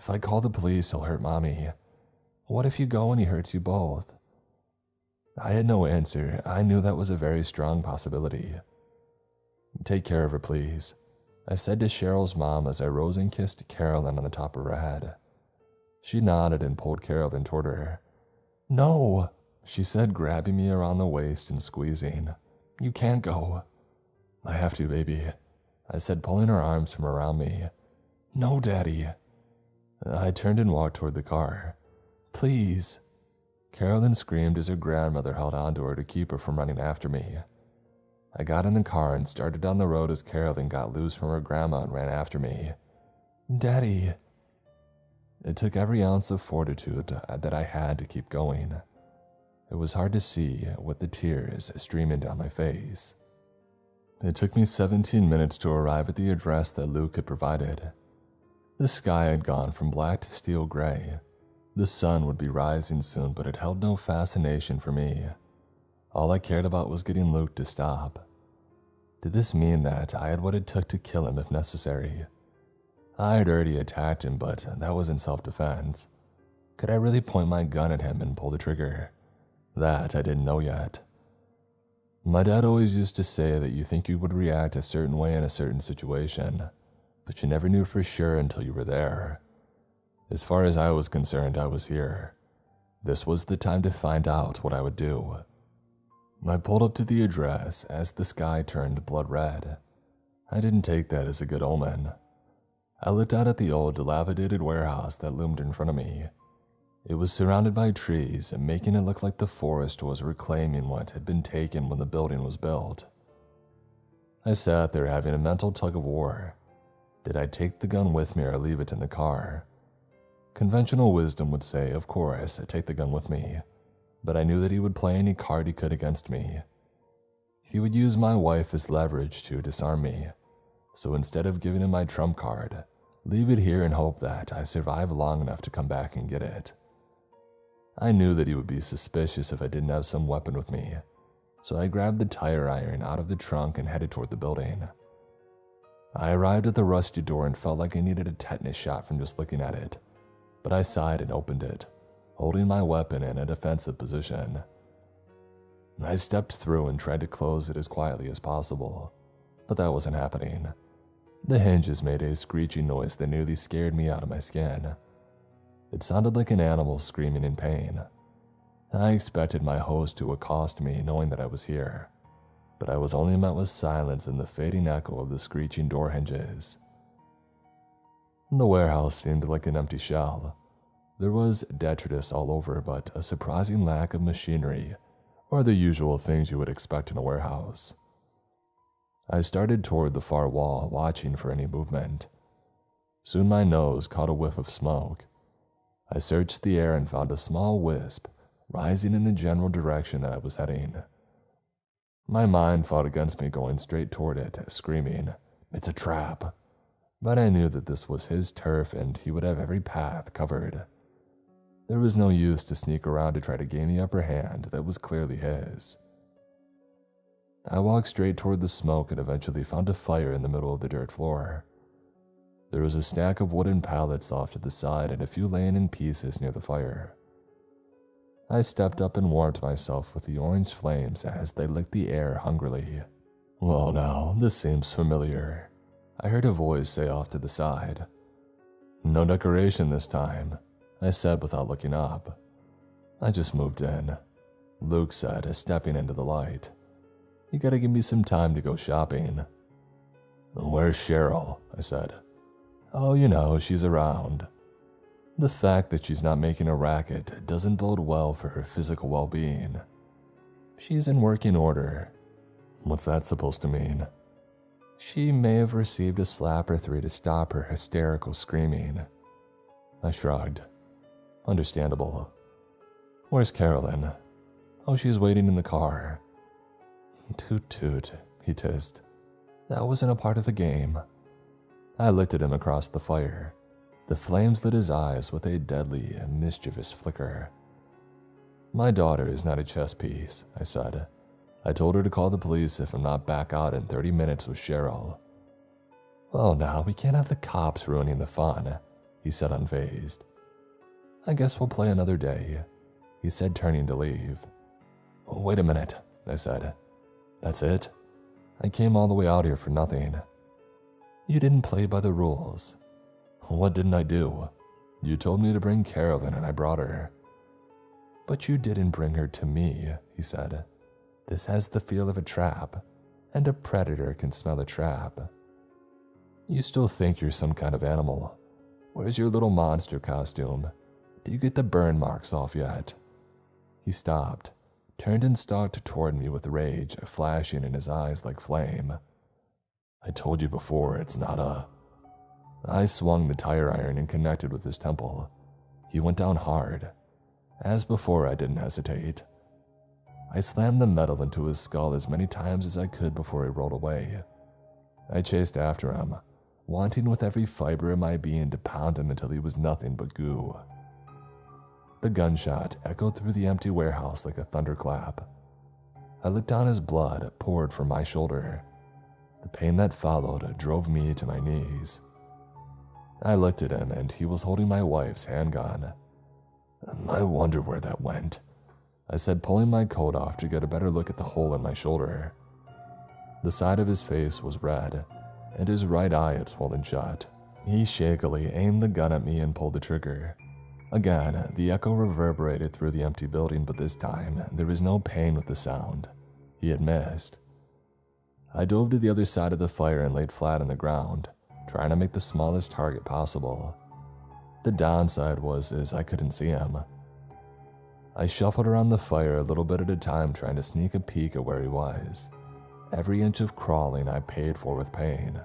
If I call the police, he'll hurt Mommy. What if you go and he hurts you both? I had no answer. I knew that was a very strong possibility. Take care of her, please, I said to Cheryl's mom as I rose and kissed Carolyn on the top of her head. She nodded and pulled Carolyn toward her. No, she said, grabbing me around the waist and squeezing. You can't go. I have to, baby, I said, pulling her arms from around me. No, Daddy. I turned and walked toward the car. Please. Carolyn screamed as her grandmother held onto her to keep her from running after me. I got in the car and started down the road as Carolyn got loose from her grandma and ran after me. Daddy. It took every ounce of fortitude that I had to keep going. It was hard to see with the tears streaming down my face. It took me 17 minutes to arrive at the address that Luke had provided. The sky had gone from black to steel gray. The sun would be rising soon, but it held no fascination for me. All I cared about was getting Luke to stop. Did this mean that I had what it took to kill him if necessary? I had already attacked him, but that was in self-defense. Could I really point my gun at him and pull the trigger? That I didn't know yet. My dad always used to say that you think you would react a certain way in a certain situation, but you never knew for sure until you were there. As far as I was concerned, I was here. This was the time to find out what I would do. I pulled up to the address as the sky turned blood red. I didn't take that as a good omen. I looked out at the old, dilapidated warehouse that loomed in front of me. It was surrounded by trees, making it look like the forest was reclaiming what had been taken when the building was built. I sat there having a mental tug-of-war. Did I take the gun with me or leave it in the car? Conventional wisdom would say, of course, take the gun with me, but I knew that he would play any card he could against me. He would use my wife as leverage to disarm me, so instead of giving him my trump card, leave it here and hope that I survive long enough to come back and get it. I knew that he would be suspicious if I didn't have some weapon with me, so I grabbed the tire iron out of the trunk and headed toward the building. I arrived at the rusty door and felt like I needed a tetanus shot from just looking at it, but I sighed and opened it, holding my weapon in a defensive position. I stepped through and tried to close it as quietly as possible, but that wasn't happening. The hinges made a screeching noise that nearly scared me out of my skin. It sounded like an animal screaming in pain. I expected my host to accost me, knowing that I was here, but I was only met with silence and the fading echo of the screeching door hinges. The warehouse seemed like an empty shell. There was detritus all over, but a surprising lack of machinery, or the usual things you would expect in a warehouse. I started toward the far wall, watching for any movement. Soon my nose caught a whiff of smoke. I searched the air and found a small wisp rising in the general direction that I was heading. My mind fought against me going straight toward it, screaming, "It's a trap!" But I knew that this was his turf and he would have every path covered. There was no use to sneak around to try to gain the upper hand that was clearly his. I walked straight toward the smoke and eventually found a fire in the middle of the dirt floor. There was a stack of wooden pallets off to the side and a few laying in pieces near the fire. I stepped up and warmed myself with the orange flames as they licked the air hungrily. "Well now, this seems familiar," I heard a voice say off to the side. "No decoration this time," I said without looking up. "I just moved in," Luke said, stepping into the light. "You gotta give me some time to go shopping." "Where's Cheryl?" I said. "Oh, you know, she's around." The fact that she's not making a racket doesn't bode well for her physical well-being. "She's in working order." "What's that supposed to mean?" "She may have received a slap or three to stop her hysterical screaming." I shrugged. "Understandable." "Where's Carolyn?" "Oh, she's waiting in the car." "Toot toot," he hissed. "That wasn't a part of the game." I looked at him across the fire. The flames lit his eyes with a deadly and mischievous flicker. "My daughter is not a chess piece," I said. "I told her to call the police if I'm not back out in 30 minutes with Cheryl." "Oh, now, we can't have the cops ruining the fun. he said unfazed. I guess we'll play another day, he said, turning to leave. Wait a minute, I said. That's it? I came all the way out here for nothing. You didn't play by the rules. What didn't I do? You told me to bring Carolyn and I brought her. But you didn't bring her to me, he said. This has the feel of a trap, and a predator can smell a trap. You still think you're some kind of animal. Where's your little monster costume? Do you get the burn marks off yet? He stopped, turned and stalked toward me with rage flashing in his eyes like flame. I told you before, it's not a... I swung the tire iron and connected with his temple. He went down hard. As before, I didn't hesitate. I slammed the metal into his skull as many times as I could before he rolled away. I chased after him, wanting with every fiber of my being to pound him until he was nothing but goo. The gunshot echoed through the empty warehouse like a thunderclap. I looked down as blood poured from my shoulder. The pain that followed drove me to my knees. I looked at him and he was holding my wife's handgun. I wonder where that went, I said, pulling my coat off to get a better look at the hole in my shoulder. The side of his face was red, and his right eye had swollen shut. He shakily aimed the gun at me and pulled the trigger. Again, the echo reverberated through the empty building, but this time, there was no pain with the sound. He had missed. I dove to the other side of the fire and laid flat on the ground, trying to make the smallest target possible. The downside was I couldn't see him. I shuffled around the fire a little bit at a time, trying to sneak a peek at where he was. Every inch of crawling I paid for with pain.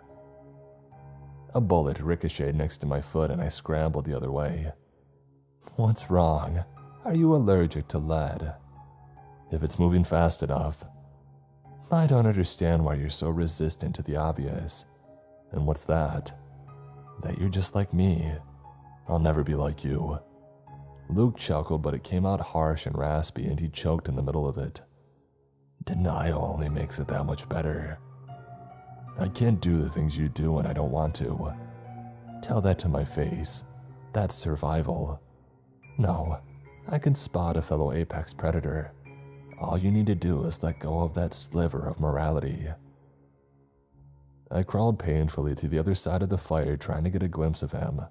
A bullet ricocheted next to my foot and I scrambled the other way. What's wrong? Are you allergic to lead? If it's moving fast enough. I don't understand why you're so resistant to the obvious. And what's that? That you're just like me. I'll never be like you. Luke chuckled, but it came out harsh and raspy, and he choked in the middle of it. Denial only makes it that much better. I can't do the things you do and I don't want to. Tell that to my face. That's survival. No, I can spot a fellow apex predator. All you need to do is let go of that sliver of morality. I crawled painfully to the other side of the fire, trying to get a glimpse of him.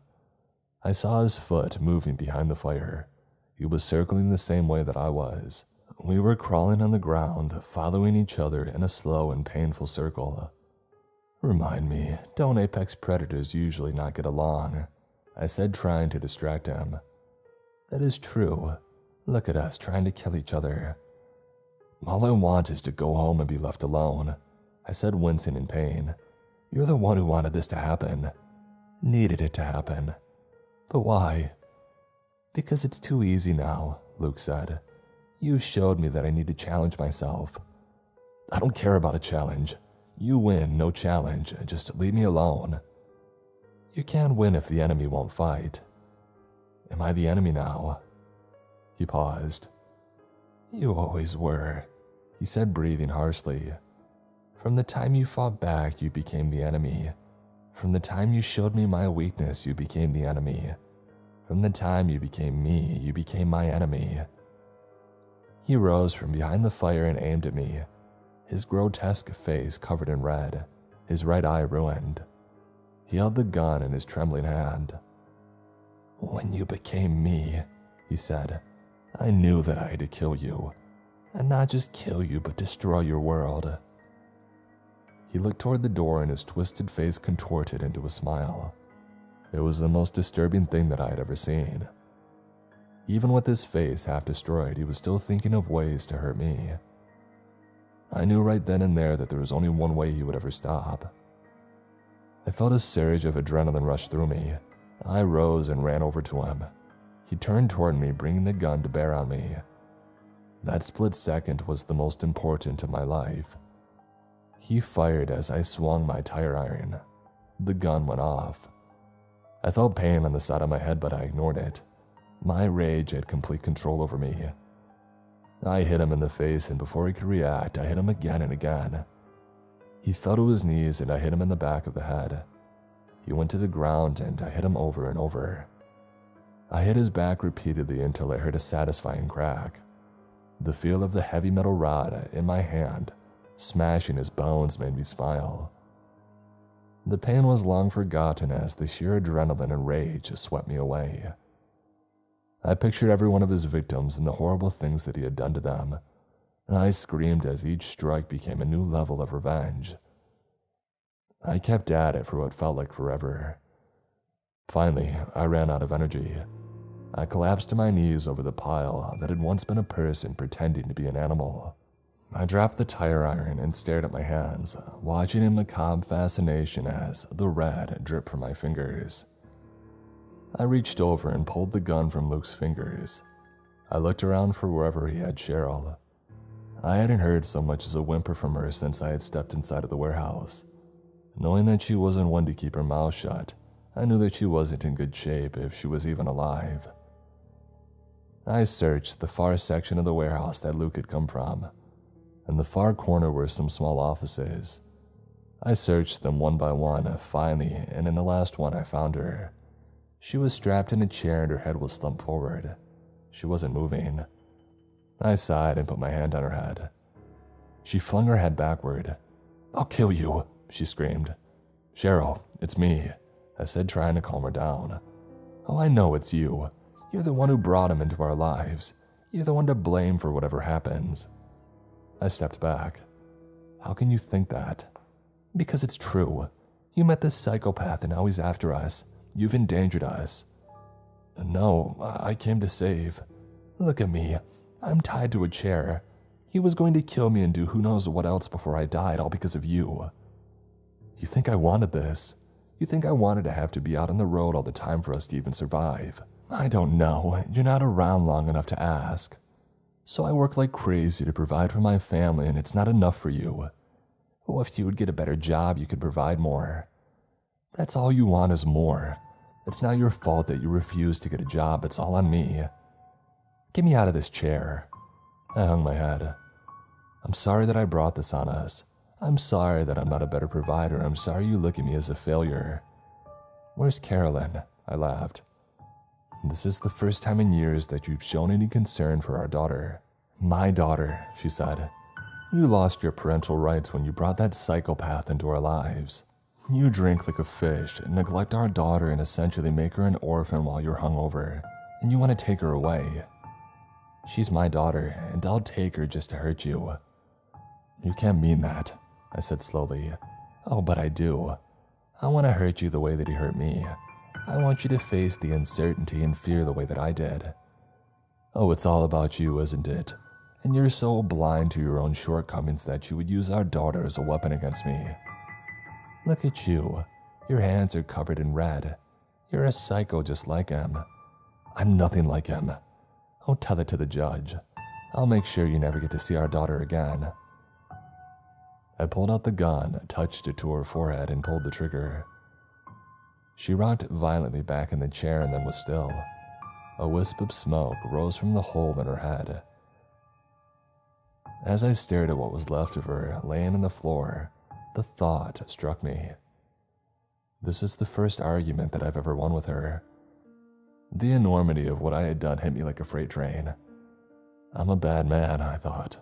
I saw his foot moving behind the fire. He was circling the same way that I was. We were crawling on the ground, following each other in a slow and painful circle. Remind me, don't apex predators usually not get along? I said, trying to distract him. That is true. Look at us trying to kill each other. All I want is to go home and be left alone, I said, wincing in pain. You're the one who wanted this to happen. Needed it to happen. But why? Because it's too easy now, Luke said. You showed me that I need to challenge myself. I don't care about a challenge. You win, no challenge. Just leave me alone. You can't win if the enemy won't fight. Am I the enemy now? He paused. You always were, he said, breathing harshly. From the time you fought back, you became the enemy. From the time you showed me my weakness, you became the enemy. From the time you became me, you became my enemy. He rose from behind the fire and aimed at me, his grotesque face covered in red, his right eye ruined. He held the gun in his trembling hand. When you became me, he said, I knew that I had to kill you. And not just kill you, but destroy your world. He looked toward the door and his twisted face contorted into a smile. It was the most disturbing thing that I had ever seen. Even with his face half destroyed, he was still thinking of ways to hurt me. I knew right then and there that there was only one way he would ever stop. I felt a surge of adrenaline rush through me. I rose and ran over to him. He turned toward me, bringing the gun to bear on me. That split second was the most important of my life. He fired as I swung my tire iron. The gun went off. I felt pain on the side of my head, but I ignored it. My rage had complete control over me. I hit him in the face, and before he could react, I hit him again and again. He fell to his knees, and I hit him in the back of the head. He went to the ground and I hit him over and over. I hit his back repeatedly until I heard a satisfying crack. The feel of the heavy metal rod in my hand smashing his bones made me smile. The pain was long forgotten as the sheer adrenaline and rage swept me away. I pictured every one of his victims and the horrible things that he had done to them. I screamed as each strike became a new level of revenge. I kept at it for what felt like forever. Finally, I ran out of energy. I collapsed to my knees over the pile that had once been a person pretending to be an animal. I dropped the tire iron and stared at my hands, watching in macabre fascination as the red dripped from my fingers. I reached over and pulled the gun from Luke's fingers. I looked around for wherever he had Cheryl. I hadn't heard so much as a whimper from her since I had stepped inside of the warehouse. Knowing that she wasn't one to keep her mouth shut, I knew that she wasn't in good shape if she was even alive. I searched the far section of the warehouse that Luke had come from. In the far corner were some small offices. I searched them one by one, finally, and in the last one I found her. She was strapped in a chair and her head was slumped forward. She wasn't moving. I sighed and put my hand on her head. She flung her head backward. "I'll kill you," she screamed. "Cheryl, it's me," I said, trying to calm her down. "Oh, I know it's you. You're the one who brought him into our lives. You're the one to blame for whatever happens." I stepped back. "How can you think that?" "Because it's true. You met this psychopath and now he's after us. You've endangered us." "No, I came to save." "Look at me. I'm tied to a chair. He was going to kill me and do who knows what else before I died, all because of you." "You think I wanted this? You think I wanted to have to be out on the road all the time for us to even survive?" "I don't know. You're not around long enough to ask. So I work like crazy to provide for my family, and it's not enough for you. Oh, if you would get a better job, you could provide more. That's all you want is more. It's not your fault that you refuse to get a job. It's all on me. Get me out of this chair." I hung my head. "I'm sorry that I brought this on us. I'm sorry that I'm not a better provider. I'm sorry you look at me as a failure." "Where's Carolyn?" I laughed. "This is the first time in years that you've shown any concern for our daughter." "My daughter," she said. "You lost your parental rights when you brought that psychopath into our lives. You drink like a fish, neglect our daughter, and essentially make her an orphan while you're hungover, and you want to take her away. She's my daughter, and I'll take her just to hurt you." "You can't mean that," I said slowly. "Oh, but I do. I want to hurt you the way that he hurt me. I want you to face the uncertainty and fear the way that I did." "Oh, it's all about you, isn't it? And you're so blind to your own shortcomings that you would use our daughter as a weapon against me. Look at you. Your hands are covered in red. You're a psycho just like him." "I'm nothing like him." "Oh, tell it to the judge. I'll make sure you never get to see our daughter again." I pulled out the gun, touched it to her forehead, and pulled the trigger. She rocked violently back in the chair and then was still. A wisp of smoke rose from the hole in her head. As I stared at what was left of her laying on the floor, the thought struck me. This is the first argument that I've ever won with her. The enormity of what I had done hit me like a freight train. I'm a bad man, I thought.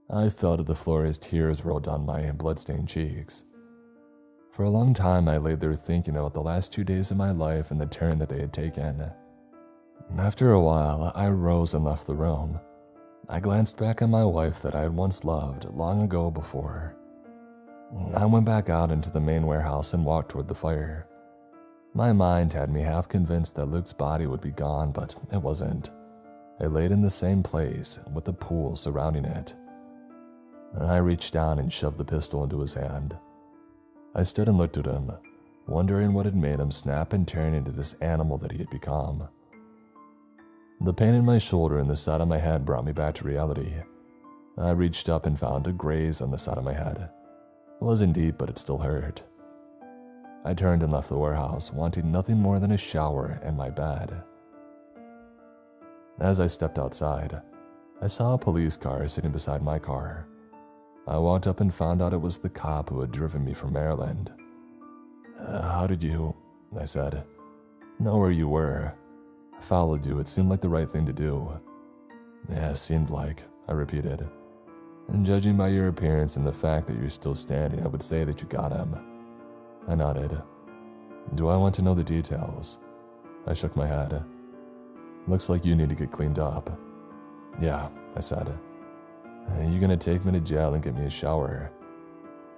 I fell to the floor as tears rolled down my blood-stained cheeks. For a long time, I lay there thinking about the last 2 days of my life and the turn that they had taken. After a while, I rose and left the room. I glanced back at my wife that I had once loved long ago before. I went back out into the main warehouse and walked toward the fire. My mind had me half convinced that Luke's body would be gone, but it wasn't. It laid in the same place, with the pool surrounding it. I reached down and shoved the pistol into his hand. I stood and looked at him, wondering what had made him snap and turn into this animal that he had become. The pain in my shoulder and the side of my head brought me back to reality. I reached up and found a graze on the side of my head. It wasn't deep, but it still hurt. I turned and left the warehouse, wanting nothing more than a shower and my bed. As I stepped outside, I saw a police car sitting beside my car. I walked up and found out it was the cop who had driven me from Maryland. How did you, I said, know where you were? I followed you, it seemed like the right thing to do. Yeah, seemed like, I repeated. And judging by your appearance and the fact that you're still standing, I would say that you got him. I nodded. Do I want to know the details? I shook my head. Looks like you need to get cleaned up. Yeah, I said. You gonna take me to jail and get me a shower?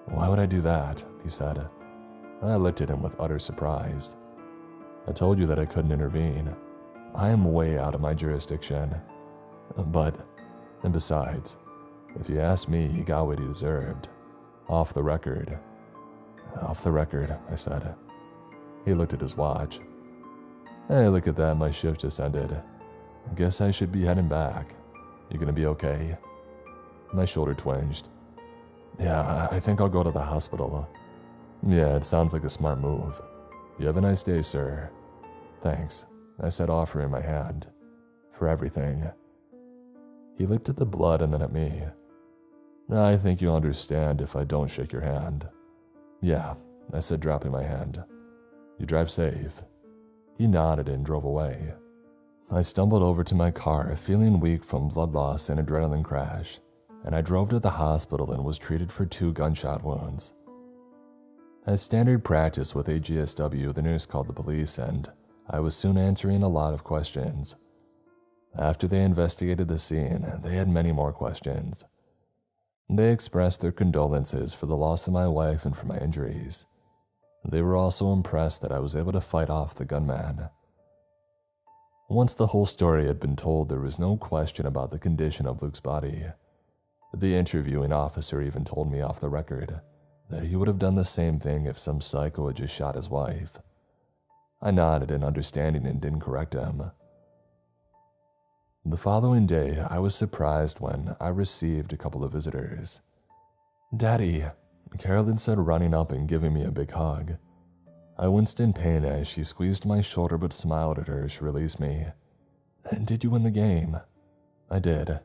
Why would I do that? He said. I looked at him with utter surprise. I told you that I couldn't intervene. I am way out of my jurisdiction. And besides, if you ask me, he got what he deserved. Off the record. Off the record, I said. He looked at his watch. Hey, look at that, my shift just ended. Guess I should be heading back. You gonna be okay? My shoulder twinged. Yeah, I think I'll go to the hospital. Yeah, it sounds like a smart move. You have a nice day, sir. Thanks, I said, offering my hand. For everything. He looked at the blood and then at me. I think you'll understand if I don't shake your hand. Yeah, I said, dropping my hand. You drive safe. He nodded and drove away. I stumbled over to my car, feeling weak from blood loss and adrenaline crash, and I drove to the hospital and was treated for 2 gunshot wounds. As standard practice with AGSW, the nurse called the police, and I was soon answering a lot of questions. After they investigated the scene, they had many more questions. They expressed their condolences for the loss of my wife and for my injuries. They were also impressed that I was able to fight off the gunman. Once the whole story had been told, there was no question about the condition of Luke's body. The interviewing officer even told me off the record that he would have done the same thing if some psycho had just shot his wife. I nodded in understanding and didn't correct him. The following day, I was surprised when I received a couple of visitors. "Daddy," Carolyn said, running up and giving me a big hug. I winced in pain as she squeezed my shoulder but smiled at her as she released me. "Did you win the game?" "I did."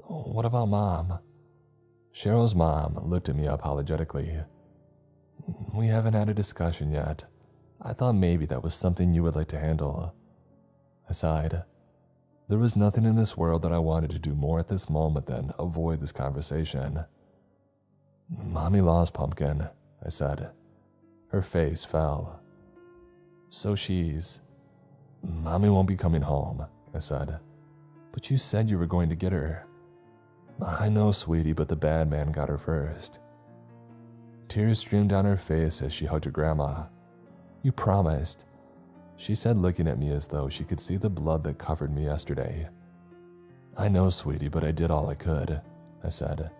"What about Mom?" Cheryl's mom looked at me apologetically. "We haven't had a discussion yet. I thought maybe that was something you would like to handle." I sighed. There was nothing in this world that I wanted to do more at this moment than avoid this conversation. "Mommy lost Pumpkin," I said. Her face fell. "So Mommy won't be coming home," I said. "But you said you were going to get her." "I know, sweetie, but the bad man got her first." Tears streamed down her face as she hugged her grandma. "You promised," she said, looking at me as though she could see the blood that covered me yesterday. "I know, sweetie, but I did all I could," I said.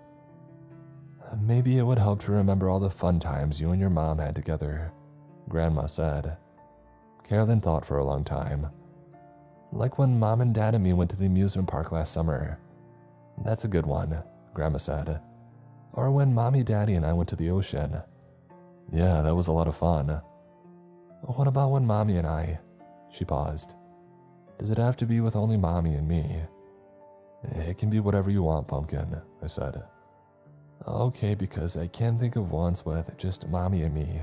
"Maybe it would help to remember all the fun times you and your mom had together," Grandma said. Carolyn thought for a long time. "Like when Mom and Dad and me went to the amusement park last summer." "That's a good one," Grandma said. "Or when Mommy, Daddy, and I went to the ocean." "Yeah, that was a lot of fun." "What about when Mommy and I?" She paused. "Does it have to be with only Mommy and me?" "It can be whatever you want, Pumpkin," I said. "Okay, because I can't think of once with just Mommy and me."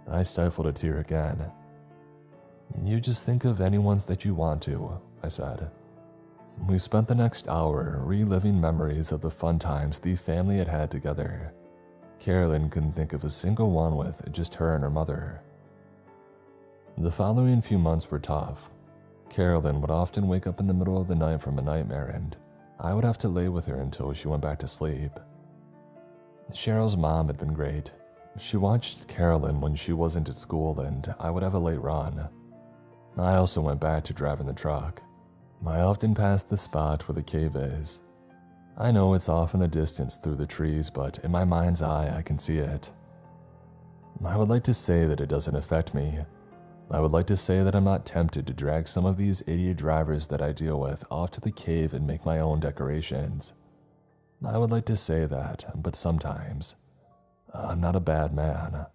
I stifled a tear again. "You just think of any ones that you want to," I said. We spent the next hour reliving memories of the fun times the family had had together. Carolyn couldn't think of a single one with just her and her mother. The following few months were tough. Carolyn would often wake up in the middle of the night from a nightmare, and I would have to lay with her until she went back to sleep. Cheryl's mom had been great. She watched Carolyn when she wasn't at school, and I would have a late run. I also went back to driving the truck. I often passed the spot where the cave is. I know it's off in the distance through the trees, but in my mind's eye, I can see it. I would like to say that it doesn't affect me. I would like to say that I'm not tempted to drag some of these idiot drivers that I deal with off to the cave and make my own decorations. I would like to say that, but sometimes, I'm not a bad man.